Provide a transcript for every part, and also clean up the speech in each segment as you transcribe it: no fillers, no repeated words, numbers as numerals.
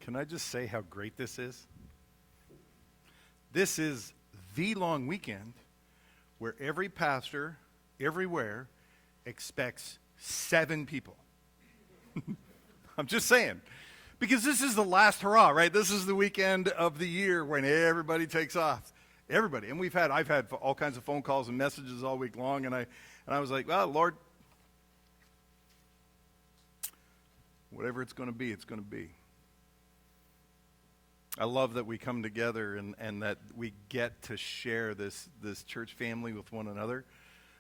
Can I just say how great this is? This is the long weekend where every pastor, everywhere, expects 7 people. I'm just saying. Because this is the last hurrah, right? This is the weekend of the year when everybody takes off. Everybody. And I've had all kinds of phone calls and messages all week long, and I was like, well, Lord, whatever it's going to be, it's going to be. I love that we come together and that we get to share this church family with one another.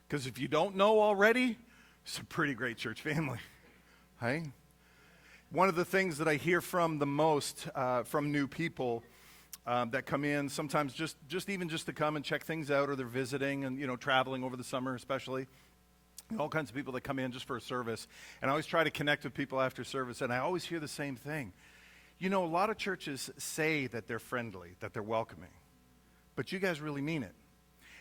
Because if you don't know already, it's a pretty great church family. Hey? One of the things that I hear from the most from new people that come in, sometimes just to come and check things out, or they're visiting and traveling over the summer especially. All kinds of people that come in just for a service. And I always try to connect with people after service, and I always hear the same thing. A lot of churches say that they're friendly, that they're welcoming, but you guys really mean it.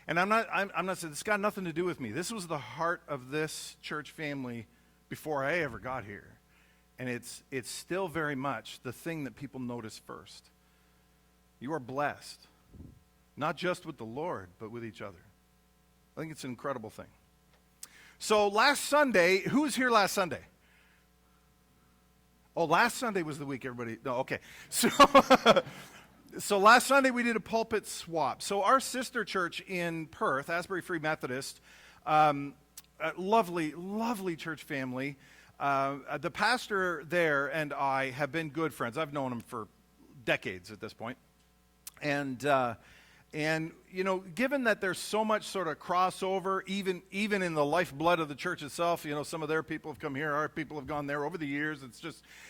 And I'm not saying this got nothing to do with me. This was the heart of this church family before I ever got here. And it's still very much the thing that people notice first. You are blessed, not just with the Lord, but with each other. I think it's an incredible thing. So last Sunday, who was here last Sunday? Oh, last Sunday was the week everybody, no, okay. So last Sunday we did a pulpit swap. So our sister church in Perth, Asbury Free Methodist, lovely, lovely church family. The pastor there and I have been good friends. I've known him for decades at this point. And given that there's so much sort of crossover, even in the lifeblood of the church itself, some of their people have come here, our people have gone there over the years.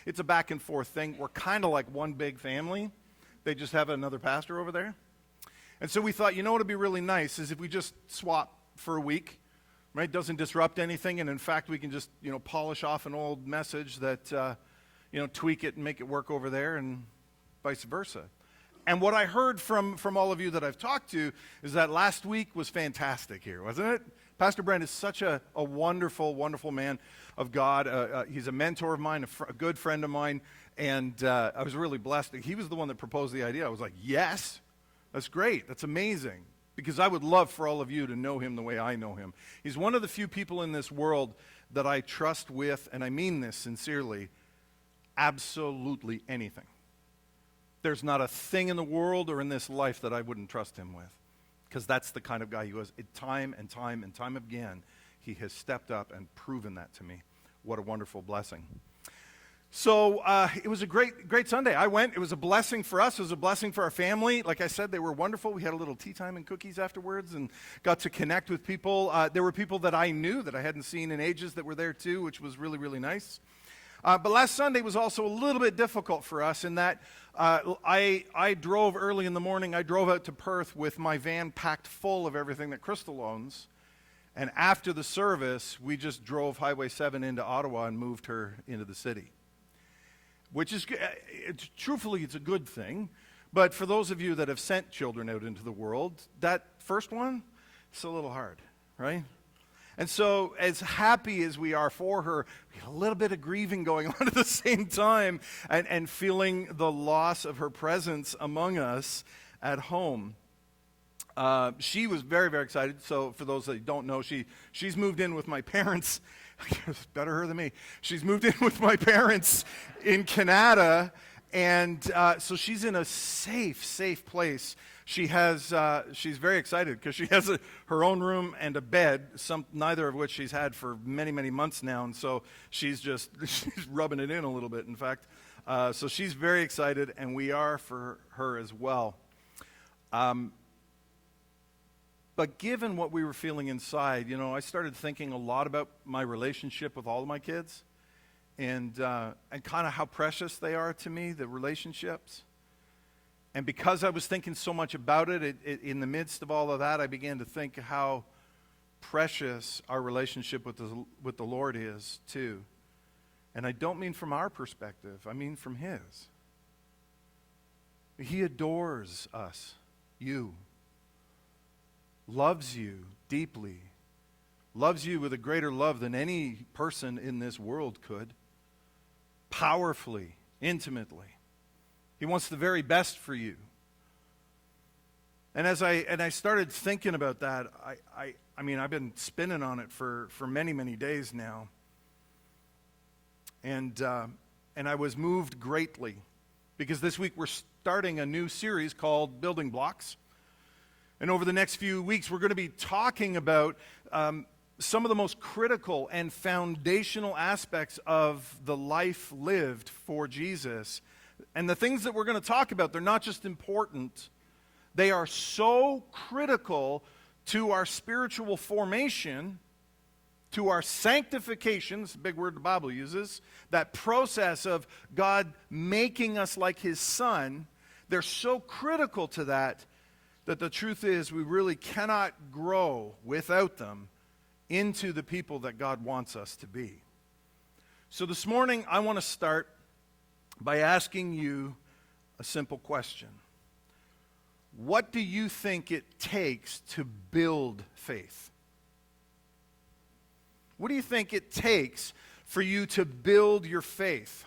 It's a back and forth thing. We're kind of like one big family. They just have another pastor over there. And so we thought, what would be really nice is if we just swap for a week, right? Doesn't disrupt anything. And in fact, we can just, polish off an old message that, tweak it and make it work over there, and vice versa. And what I heard from all of you that I've talked to is that last week was fantastic here, wasn't it? Pastor Brent is such a wonderful, wonderful man of God. He's a mentor of mine, a good friend of mine, and I was really blessed. He was the one that proposed the idea. I was like, yes, that's great. That's amazing, because I would love for all of you to know him the way I know him. He's one of the few people in this world that I trust with, and I mean this sincerely, absolutely anything. There's not a thing in the world or in this life that I wouldn't trust him with, because that's the kind of guy he was. Time and time and time again, he has stepped up and proven that to me. What a wonderful blessing. So it was a great Sunday. I went. It was a blessing for us. It was a blessing for our family. Like I said, they were wonderful. We had a little tea time and cookies afterwards and got to connect with people. There were people that I knew that I hadn't seen in ages that were there too, which was really, really nice. But last Sunday was also a little bit difficult for us in that I drove early in the morning. I drove out to Perth with my van packed full of everything that Crystal owns. And after the service, we just drove Highway 7 into Ottawa and moved her into the city. Which is, truthfully, it's a good thing. But for those of you that have sent children out into the world, that first one, it's a little hard, right? And so as happy as we are for her, we have a little bit of grieving going on at the same time and feeling the loss of her presence among us at home. She was very, very excited. So for those that don't know, she's moved in with my parents. It's better her than me. She's moved in with my parents in Canada, and so she's in a safe place. She's very excited because she has her own room and a bed, neither of which she's had for many, many months now, and so she's rubbing it in a little bit, in fact. So she's very excited, and we are for her as well. But given what we were feeling inside, I started thinking a lot about my relationship with all of my kids and kind of how precious they are to me, the relationships. And because I was thinking so much about it, in the midst of all of that, I began to think how precious our relationship with the Lord is, too. And I don't mean from our perspective. I mean from His. He adores us, you. Loves you deeply. Loves you with a greater love than any person in this world could. Powerfully, intimately. He wants the very best for you. And as I started thinking about that, I mean, I've been spinning on it for many, many days now. And I was moved greatly because this week we're starting a new series called Building Blocks. And over the next few weeks, we're going to be talking about some of the most critical and foundational aspects of the life lived for Jesus. And the things that we're going to talk about, they're not just important, they are so critical to our spiritual formation, to our sanctification, it's a big word the Bible uses, that process of God making us like His Son. They're so critical to that the truth is we really cannot grow without them into the people that God wants us to be. So this morning I want to start by asking you a simple question. What do you think it takes to build faith? What do you think it takes for you to build your faith?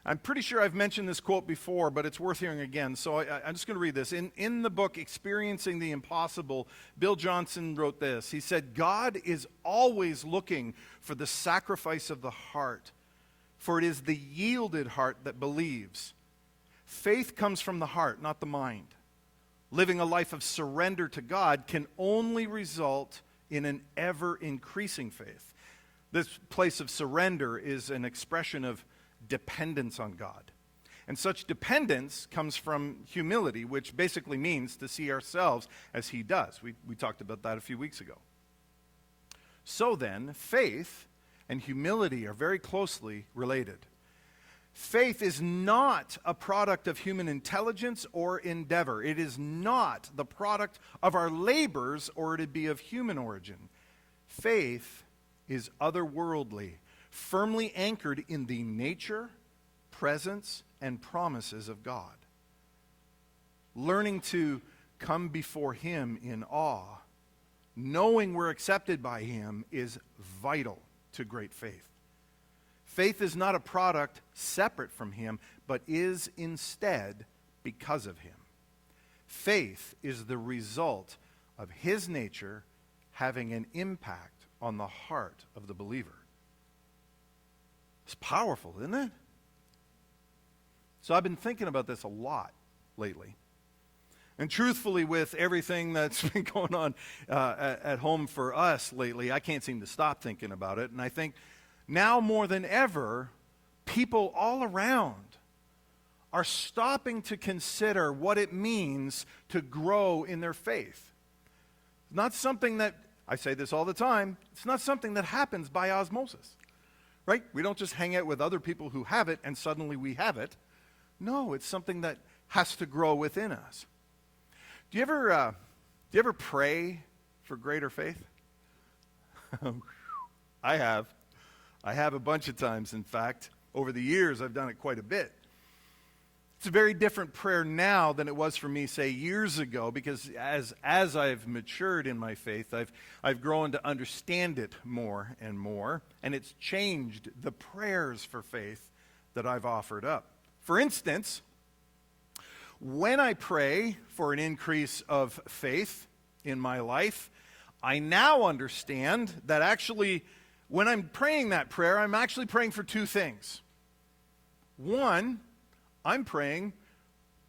I'm pretty sure I've mentioned this quote before, but it's worth hearing again. So I'm just going to read this. In the book, Experiencing the Impossible, Bill Johnson wrote this. He said, God is always looking for the sacrifice of the heart, for it is the yielded heart that believes. Faith comes from the heart, not the mind. Living a life of surrender to God can only result in an ever-increasing faith. This place of surrender is an expression of dependence on God. And such dependence comes from humility, which basically means to see ourselves as He does. We talked about that a few weeks ago. So then, faith and humility are very closely related. Faith is not a product of human intelligence or endeavor. It is not the product of our labors, or it'd be of human origin. Faith is otherworldly, firmly anchored in the nature, presence, and promises of God. Learning to come before Him in awe, knowing we're accepted by Him, is vital to great faith. Faith is not a product separate from Him, but is instead because of Him. Faith is the result of His nature having an impact on the heart of the believer. It's powerful, isn't it? So I've been thinking about this a lot lately. And truthfully, with everything that's been going on at home for us lately, I can't seem to stop thinking about it. And I think now more than ever, people all around are stopping to consider what it means to grow in their faith. It's not something that, I say this all the time, it's not something that happens by osmosis, right? We don't just hang out with other people who have it and suddenly we have it. No, it's something that has to grow within us. Do you ever pray for greater faith? I have. I have a bunch of times, in fact. Over the years, I've done it quite a bit. It's a very different prayer now than it was for me, say, years ago, because as I've matured in my faith, I've grown to understand it more, and it's changed the prayers for faith that I've offered up. For instance, when I pray for an increase of faith in my life, I now understand that actually, when I'm praying that prayer, I'm actually praying for two things. One, I'm praying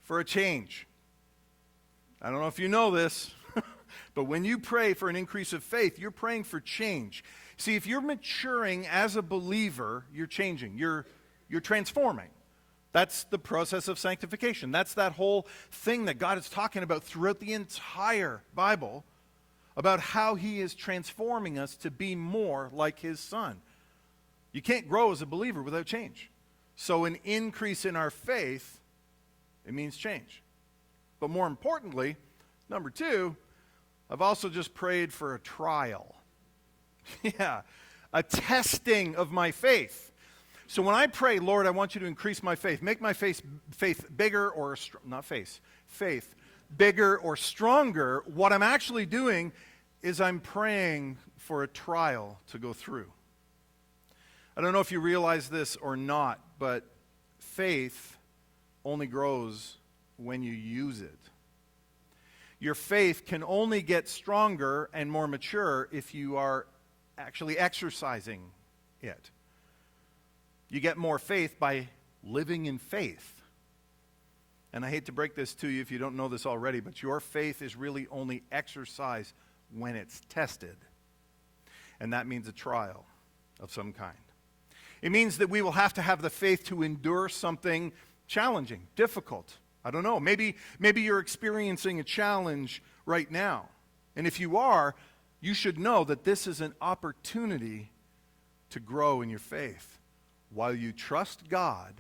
for a change. I don't know if you know this, but when you pray for an increase of faith, you're praying for change. See, if you're maturing as a believer, you're changing. You're transforming. That's the process of sanctification. That's that whole thing that God is talking about throughout the entire Bible, about how He is transforming us to be more like His Son. You can't grow as a believer without change. So an increase in our faith, it means change. But more importantly, number two, I've also just prayed for a trial. Yeah, a testing of my faith. So when I pray, Lord, I want you to increase my faith, make my faith bigger or, faith bigger or stronger, what I'm actually doing is I'm praying for a trial to go through. I don't know if you realize this or not, but faith only grows when you use it. Your faith can only get stronger and more mature if you are actually exercising it. You get more faith by living in faith. And I hate to break this to you if you don't know this already, but your faith is really only exercised when it's tested. And that means a trial of some kind. It means that we will have to have the faith to endure something challenging, difficult. I don't know. Maybe you're experiencing a challenge right now. And if you are, you should know that this is an opportunity to grow in your faith while you trust God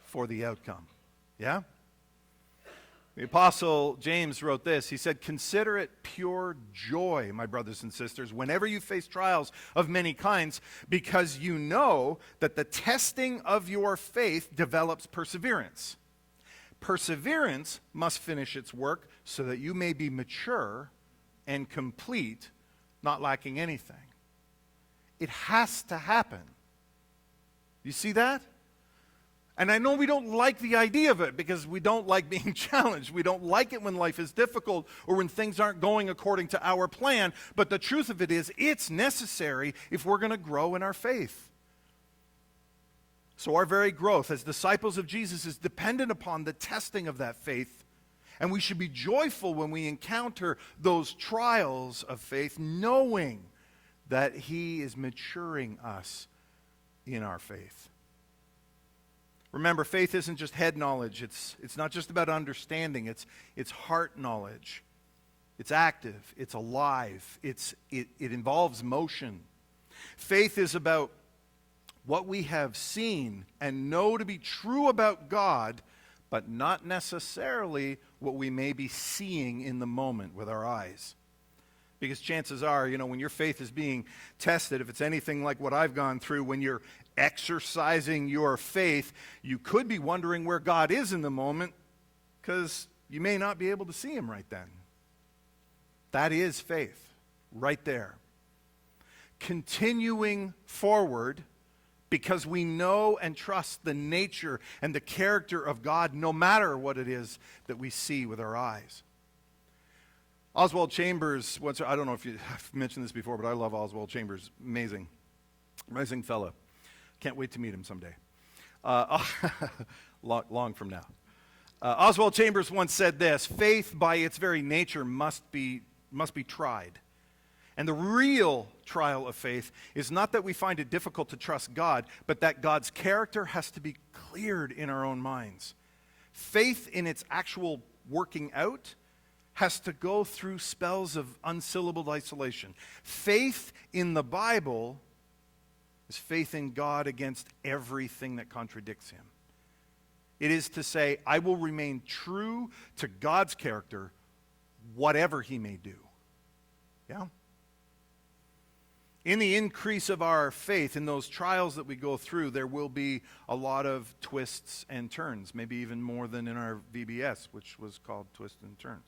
for the outcome. Yeah? The Apostle James wrote this. He said, "Consider it pure joy, my brothers and sisters, whenever you face trials of many kinds, because you know that the testing of your faith develops perseverance. Perseverance must finish its work so that you may be mature and complete, not lacking anything." It has to happen. You see that? And I know we don't like the idea of it because we don't like being challenged. We don't like it when life is difficult or when things aren't going according to our plan. But the truth of it is, it's necessary if we're going to grow in our faith. So our very growth as disciples of Jesus is dependent upon the testing of that faith. And we should be joyful when we encounter those trials of faith, knowing that He is maturing us in our faith. Remember, faith isn't just head knowledge. It's not just about understanding. It's heart knowledge. It's active. It's alive. It involves motion. Faith is about what we have seen and know to be true about God, but not necessarily what we may be seeing in the moment with our eyes. Because chances are, when your faith is being tested, if it's anything like what I've gone through, when you're exercising your faith, you could be wondering where God is in the moment because you may not be able to see Him right then. That is faith, right there. Continuing forward because we know and trust the nature and the character of God no matter what it is that we see with our eyes. Oswald Chambers, I don't know if I've mentioned this before, but I love Oswald Chambers. Amazing Amazing fellow. Can't wait to meet him someday. Long from now. Oswald Chambers once said this: faith by its very nature must be tried. And the real trial of faith is not that we find it difficult to trust God, but that God's character has to be cleared in our own minds. Faith in its actual working out has to go through spells of unsyllabled isolation. Faith in the Bible is faith in God against everything that contradicts Him. It is to say, I will remain true to God's character, whatever He may do. Yeah? In the increase of our faith, in those trials that we go through, there will be a lot of twists and turns, maybe even more than in our VBS, which was called Twists and Turns.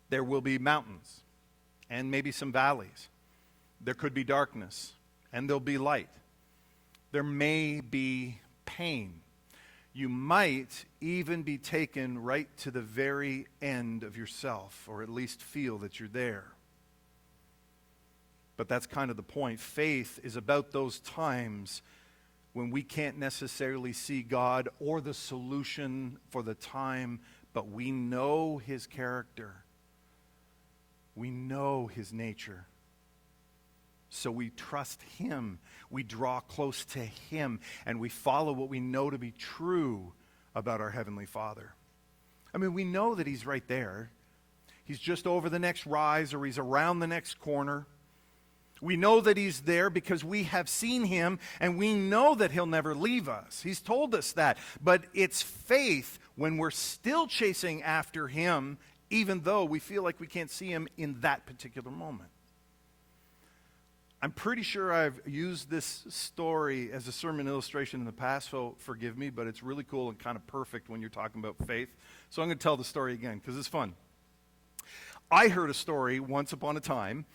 There will be mountains and maybe some valleys. There could be darkness and there'll be light. There may be pain. You might even be taken right to the very end of yourself, or at least feel that you're there. But that's kind of the point. Faith is about those times when we can't necessarily see God or the solution for the time, but we know His character. We know His nature. So we trust Him. We draw close to Him, and we follow what we know to be true about our Heavenly Father. I mean, we know that He's right there. He's just over the next rise, or He's around the next corner. We know that He's there because we have seen Him, and we know that He'll never leave us. He's told us that. But it's faith when we're still chasing after Him, even though we feel like we can't see Him in that particular moment. I'm pretty sure I've used this story as a sermon illustration in the past, so forgive me, but it's really cool and kind of perfect when you're talking about faith. So I'm going to tell the story again because it's fun. I heard a story once upon a time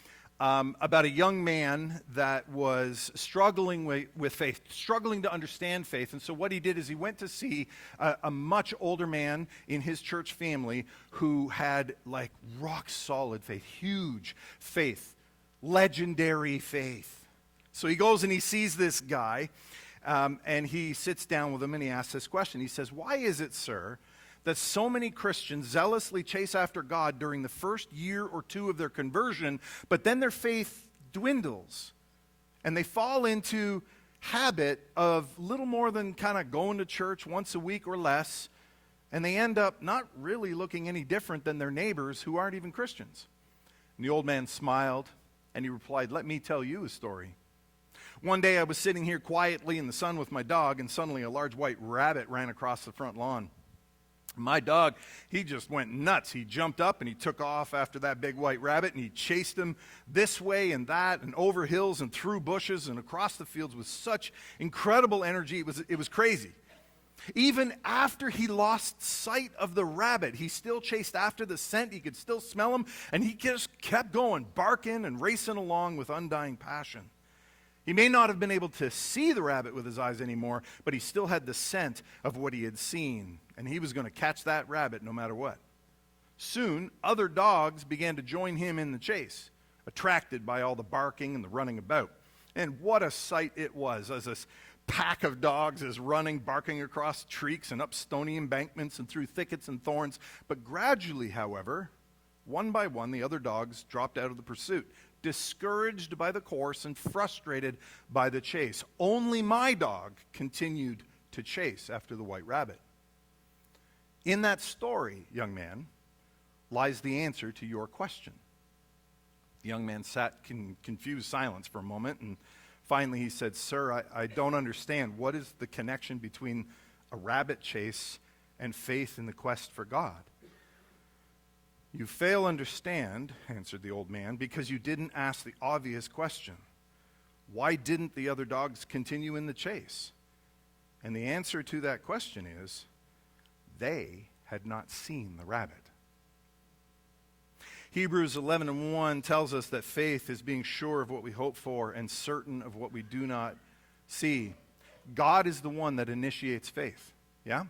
about a young man that was struggling with faith, struggling to understand faith. And so what he did is he went to see a much older man in his church family who had like rock solid faith, huge faith, legendary faith. So he goes and he sees this guy, and he sits down with him and he asks this question. He says, "Why is it, sir, that so many Christians zealously chase after God during the first year or two of their conversion, but then their faith dwindles and they fall into habit of little more than kind of going to church once a week or less, and they end up not really looking any different than their neighbors who aren't even Christians?" And the old man smiled and he replied, "Let me tell you a story. One day I was sitting here quietly in the sun with my dog, and suddenly a large white rabbit ran across the front lawn. My dog, he just went nuts. He jumped up and he took off after that big white rabbit, and he chased him this way and that and over hills and through bushes and across the fields with such incredible energy. It was crazy. Even after he lost sight of the rabbit, he still chased after the scent. He could still smell him, and he just kept going, barking and racing along with undying passion. He may not have been able to see the rabbit with his eyes anymore, but he still had the scent of what he had seen, and he was going to catch that rabbit no matter what. Soon, other dogs began to join him in the chase, attracted by all the barking and the running about. And what a sight it was as this pack of dogs is running, barking across creeks and up stony embankments and through thickets and thorns. But gradually, however, one by one, the other dogs dropped out of the pursuit, discouraged by the course and frustrated by the chase. Only my dog continued to chase after the white rabbit. In that story, young man, lies the answer to your question." The young man sat in confused silence for a moment, and finally he said, "Sir, I don't understand. What is the connection between a rabbit chase and faith in the quest for God?" "You fail to understand," answered the old man, "because you didn't ask the obvious question. Why didn't the other dogs continue in the chase? And the answer to that question is, they had not seen the rabbit." Hebrews 11:1 tells us that faith is being sure of what we hope for and certain of what we do not see. God is the one that initiates faith, yeah?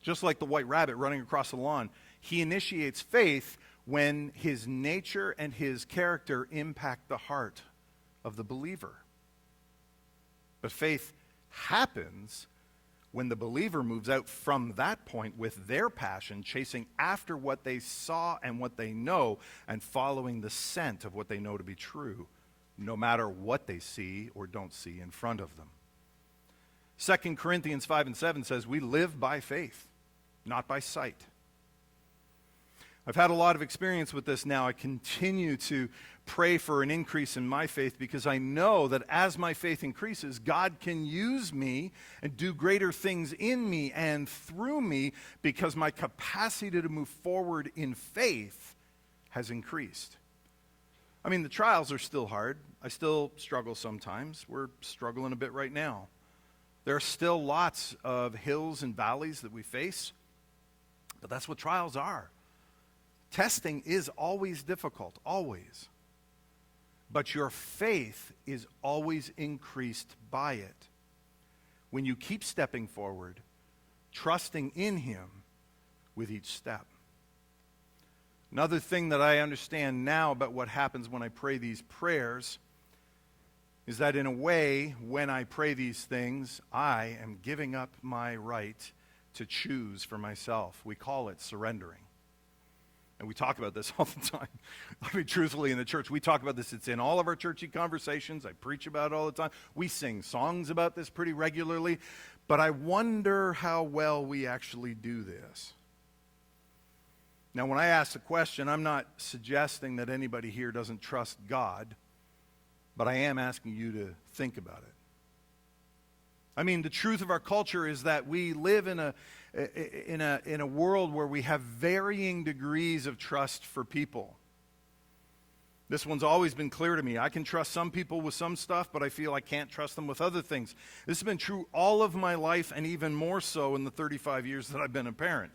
Just like the white rabbit running across the lawn, he initiates faith when his nature and his character impact the heart of the believer. But faith happens when the believer moves out from that point with their passion, chasing after what they saw and what they know, and following the scent of what they know to be true, no matter what they see or don't see in front of them. 2 Corinthians 5:7 says, "We live by faith, not by sight." I've had a lot of experience with this now. I continue to pray for an increase in my faith because I know that as my faith increases, God can use me and do greater things in me and through me because my capacity to move forward in faith has increased. I mean, the trials are still hard. I still struggle sometimes. We're struggling a bit right now. There are still lots of hills and valleys that we face, but that's what trials are. Testing is always difficult, always. But your faith is always increased by it. When you keep stepping forward, trusting in Him with each step. Another thing that I understand now about what happens when I pray these prayers is that in a way, when I pray these things, I am giving up my right to choose for myself. We call it surrendering. And we talk about this all the time. I mean, truthfully, in the church, we talk about this. It's in all of our churchy conversations. I preach about it all the time. We sing songs about this pretty regularly. But I wonder how well we actually do this. Now, when I ask the question, I'm not suggesting that anybody here doesn't trust God, but I am asking you to think about it. I mean, the truth of our culture is that we live in a world where we have varying degrees of trust for people. This one's always been clear to me. I can trust some people with some stuff, but I feel I can't trust them with other things. This has been true all of my life, and even more so in the 35 years that I've been a parent.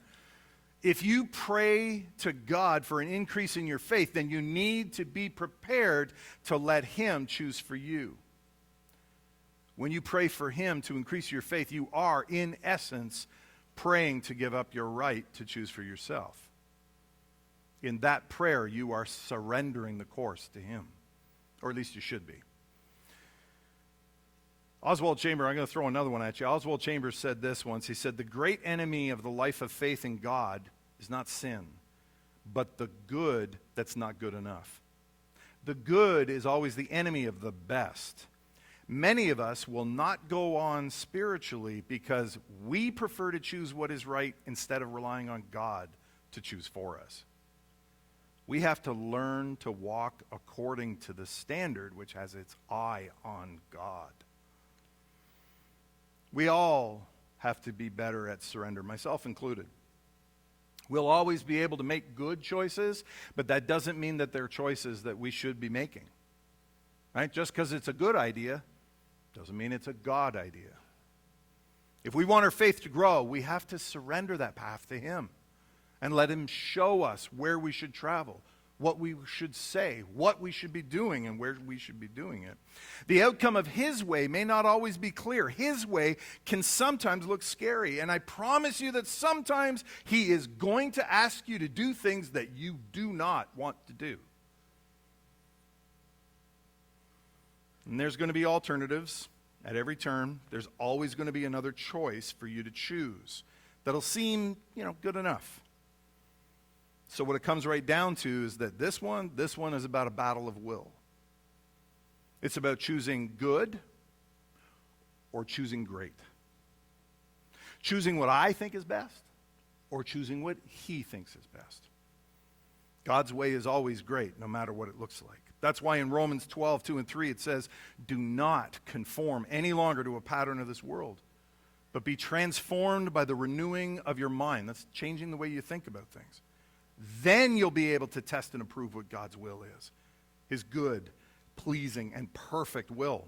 If you pray to God for an increase in your faith, then you need to be prepared to let Him choose for you. When you pray for Him to increase your faith, you are, in essence, praying to give up your right to choose for yourself. In that prayer, you are surrendering the course to Him. Or at least you should be. Oswald Chambers, I'm going to throw another one at you. Oswald Chambers said this once. He said, "The great enemy of the life of faith in God is not sin, but the good that's not good enough. The good is always the enemy of the best. Many of us will not go on spiritually because we prefer to choose what is right instead of relying on God to choose for us. We have to learn to walk according to the standard which has its eye on God." We all have to be better at surrender, myself included. We'll always be able to make good choices, but that doesn't mean that they're choices that we should be making. Right? Just because it's a good idea doesn't mean it's a God idea. If we want our faith to grow, we have to surrender that path to Him and let Him show us where we should travel, what we should say, what we should be doing, and where we should be doing it. The outcome of His way may not always be clear. His way can sometimes look scary, and I promise you that sometimes He is going to ask you to do things that you do not want to do. And there's going to be alternatives at every turn. There's always going to be another choice for you to choose that'll seem, good enough. So what it comes right down to is that this one is about a battle of will. It's about choosing good or choosing great. Choosing what I think is best or choosing what He thinks is best. God's way is always great, no matter what it looks like. That's why in Romans 12:2-3 it says, "Do not conform any longer to a pattern of this world, but be transformed by the renewing of your mind." That's changing the way you think about things. Then you'll be able to test and approve what God's will is. His good, pleasing, and perfect will.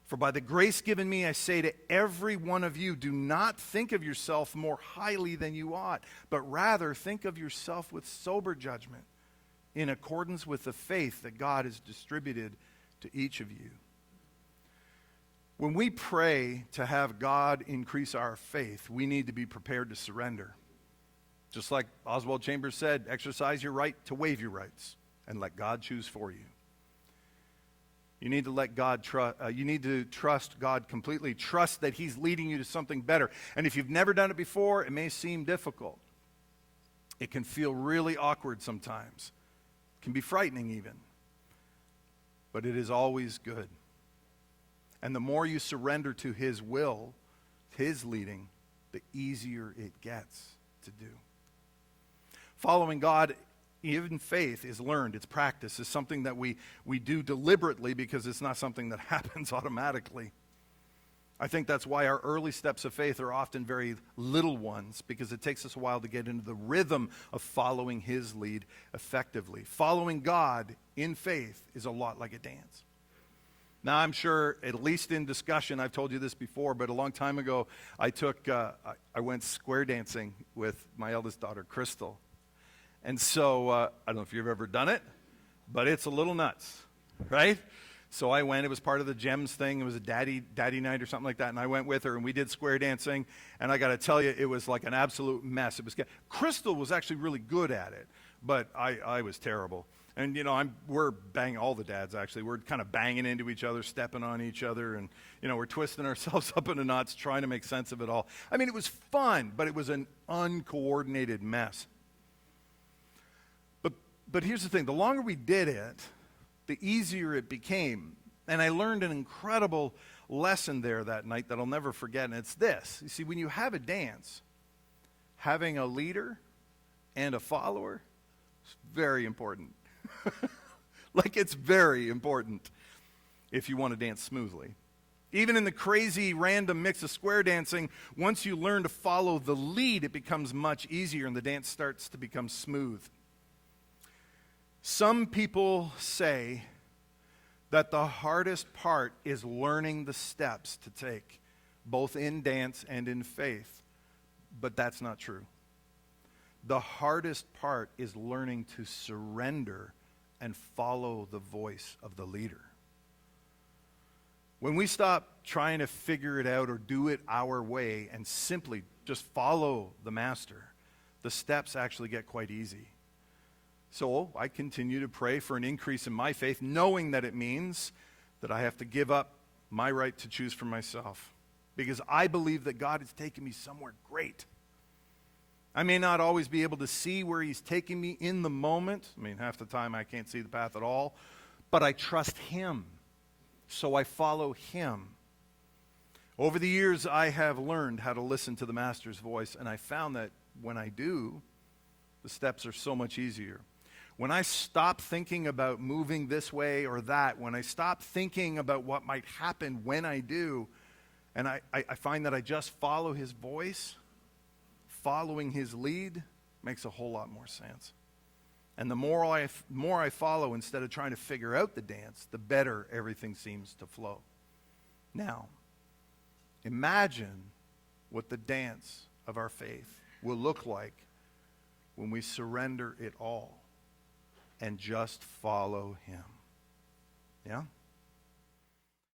"For by the grace given me, I say to every one of you, do not think of yourself more highly than you ought, but rather think of yourself with sober judgment, in accordance with the faith that God has distributed to each of you." When we pray to have God increase our faith, we need to be prepared to surrender. Just like Oswald Chambers said, exercise your right to waive your rights and let God choose for you. You need to let God you need to trust God completely. Trust that He's leading you to something better. And if you've never done it before, it may seem difficult. It can feel really awkward sometimes. It can be frightening even. But it is always good. And the more you surrender to His will, His leading, the easier it gets to do. Following God, even faith, is learned. It's practiced. It's something that we do deliberately because it's not something that happens automatically. I think that's why our early steps of faith are often very little ones, because it takes us a while to get into the rhythm of following His lead effectively. Following God in faith is a lot like a dance. Now, I'm sure, at least in discussion, I've told you this before, but a long time ago, I went square dancing with my eldest daughter, Crystal. And so, I don't know if you've ever done it, but it's a little nuts, right? So I went. It was part of the GEMS thing. It was a daddy night or something like that, and I went with her, and we did square dancing, and I got to tell you, it was like an absolute mess. Crystal was actually really good at it, but I was terrible. And, we're banging, all the dads actually, we're kind of banging into each other, stepping on each other, and, we're twisting ourselves up into knots, trying to make sense of it all. I mean, it was fun, but it was an uncoordinated mess. But here's the thing, the longer we did it, the easier it became. And I learned an incredible lesson there that night that I'll never forget, and it's this. You see, when you have a dance, having a leader and a follower is very important. Like, it's very important if you want to dance smoothly. Even in the crazy random mix of square dancing, once you learn to follow the lead, it becomes much easier and the dance starts to become smooth. Some people say that the hardest part is learning the steps to take, both in dance and in faith. But that's not true. The hardest part is learning to surrender and follow the voice of the leader. When we stop trying to figure it out or do it our way and simply just follow the master, the steps actually get quite easy. So I continue to pray for an increase in my faith, knowing that it means that I have to give up my right to choose for myself, because I believe that God has taken me somewhere great. I may not always be able to see where he's taking me in the moment. I mean, half the time I can't see the path at all, but I trust him. So I follow him. Over the years, I have learned how to listen to the master's voice, and I found that when I do, the steps are so much easier. When I stop thinking about moving this way or that, when I stop thinking about what might happen when I do, and I find that I just follow his voice, following his lead makes a whole lot more sense. And the more I follow instead of trying to figure out the dance, the better everything seems to flow. Now, imagine what the dance of our faith will look like when we surrender it all and just follow him. Yeah?